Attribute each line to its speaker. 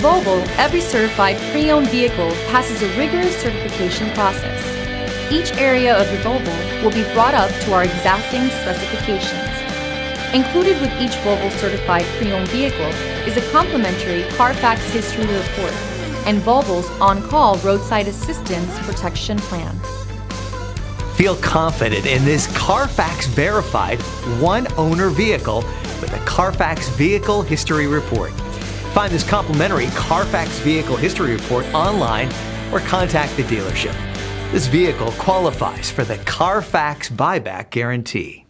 Speaker 1: Volvo, every certified pre-owned vehicle passes a rigorous certification process. Each area of your Volvo will be brought up to our exacting specifications. Included with each Volvo certified pre-owned vehicle is a complimentary CARFAX history report and Volvo's on-call roadside assistance protection plan.
Speaker 2: Feel confident in this CARFAX verified one-owner vehicle with a CARFAX Vehicle History Report. Find this complimentary CARFAX Vehicle History Report online or contact the dealership. This vehicle qualifies for the CARFAX Buyback Guarantee.